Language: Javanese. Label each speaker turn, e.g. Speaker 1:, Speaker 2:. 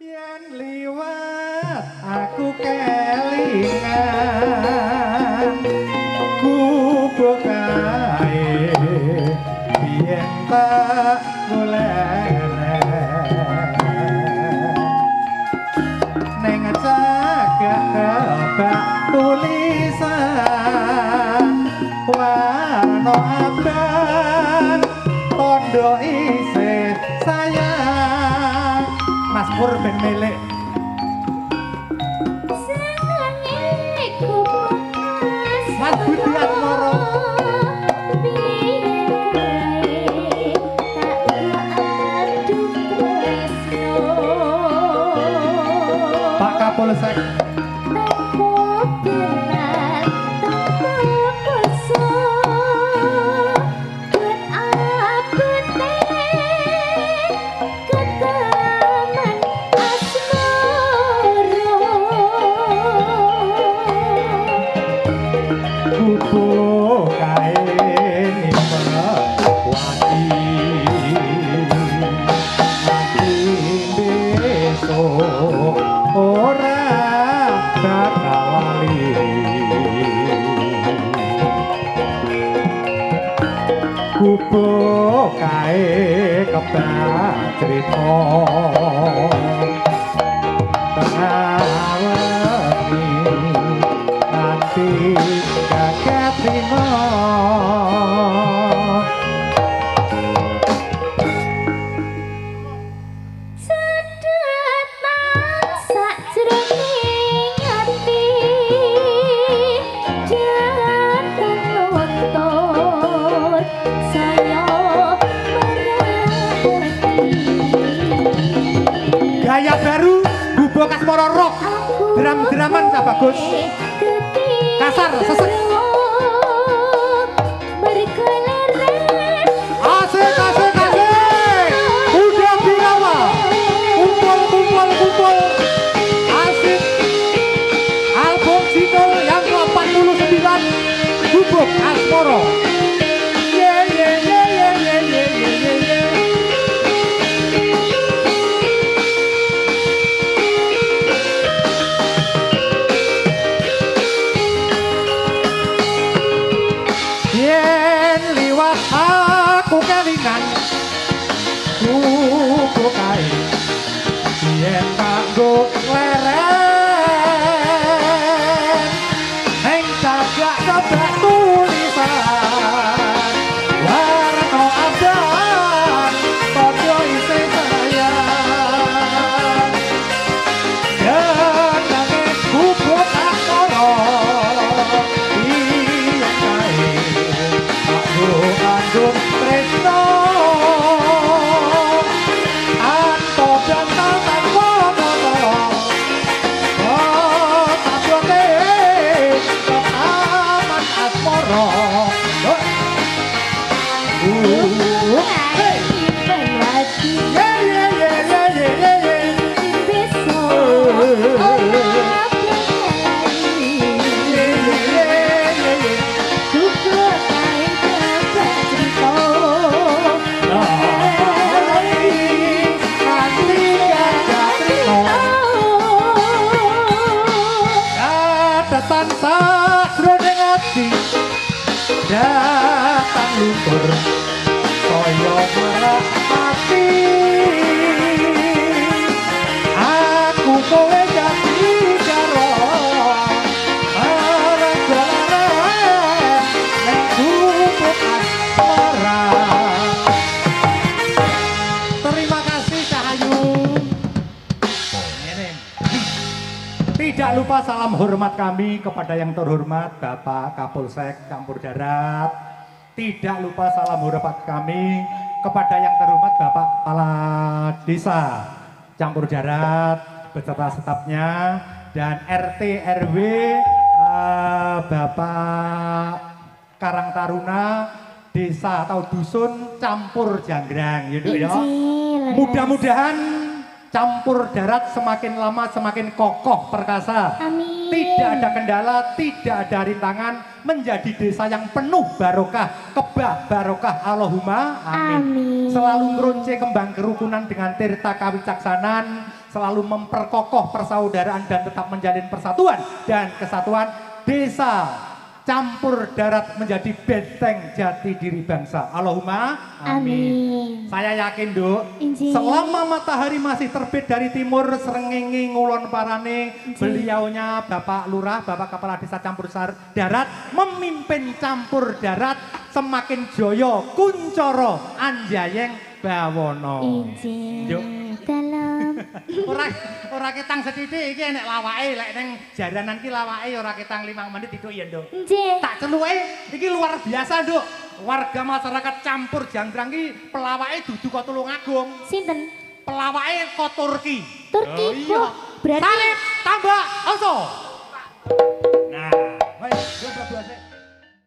Speaker 1: Yen liwat aku kelingan kubuk kae yen tak golek neng cagak kebak tulisan warna abang tondo isih sayang Mas Pur ben milik Mas Budi Atmoro Pak Kapolsek kubuk kae kebak cerita tengah wengi nanti kaget trimo gaya baru Bubo Kasmoro rock dram-draman Cak Bagus kasar sesek asik asik asik udah birawa kumpul asik album single yang ke-89 Bubo Kasmoro aku kelingan kubuk kae yen kanggo leren ing cagak kebak tulisan warna abang padha isih sayang jenenge kubuk Kasmoro yen kae aku Presto Anto Jantan Tanpa Monolong Oh Tabote Aman Asmoro Hey datang lumpur koyo merah mati aku kowe jadi karo arep-arep nek kubuk asmara terima kasih Cahayu ini tidak lupa salam hormat kami kepada yang terhormat Bapak Kapolsek Campur Darat. Tidak lupa salam hormat kami kepada yang terhormat Bapak Kepala Desa Campur Darat beserta stafnya dan RT RW Bapak Karang Taruna Desa atau Dusun Campur Janggrang ya. Mudah-mudahan Campur Darat semakin lama semakin kokoh perkasa.
Speaker 2: Amin.
Speaker 1: Tidak ada kendala, tidak ada rintangan, menjadi desa yang penuh barokah, kebah barokah Allahumma amin.
Speaker 2: Amin.
Speaker 1: Selalu ngeronce kembang kerukunan dengan tirta kawicaksanan, selalu memperkokoh persaudaraan dan tetap menjalin persatuan dan kesatuan desa Campur Darat menjadi benteng jati diri bangsa. Allahumma amin. Saya yakin, Duk, selama matahari masih terbit dari timur srengenge ngulon parane, beliaunya Bapak Lurah, Bapak Kepala Desa Campur Darat memimpin Campur Darat semakin joyo kuncoro anjayeng bawono.
Speaker 2: Dalam
Speaker 1: ora ketang sethithik iki nek lawake lek ning jaranan iki lawake ora ketang 5 menit itu ya, Nduk. Tak celuke iki luar biasa, Nduk. Warga masyarakat Campur Janggrang iki pelawake dudu kok Tulungagung.
Speaker 2: Sinten?
Speaker 1: Pelawake kok Turki.
Speaker 2: Turki.
Speaker 1: Oh, iya.
Speaker 2: Berarti
Speaker 1: Salib tambah oso. Nah, wis, yo berdua sik.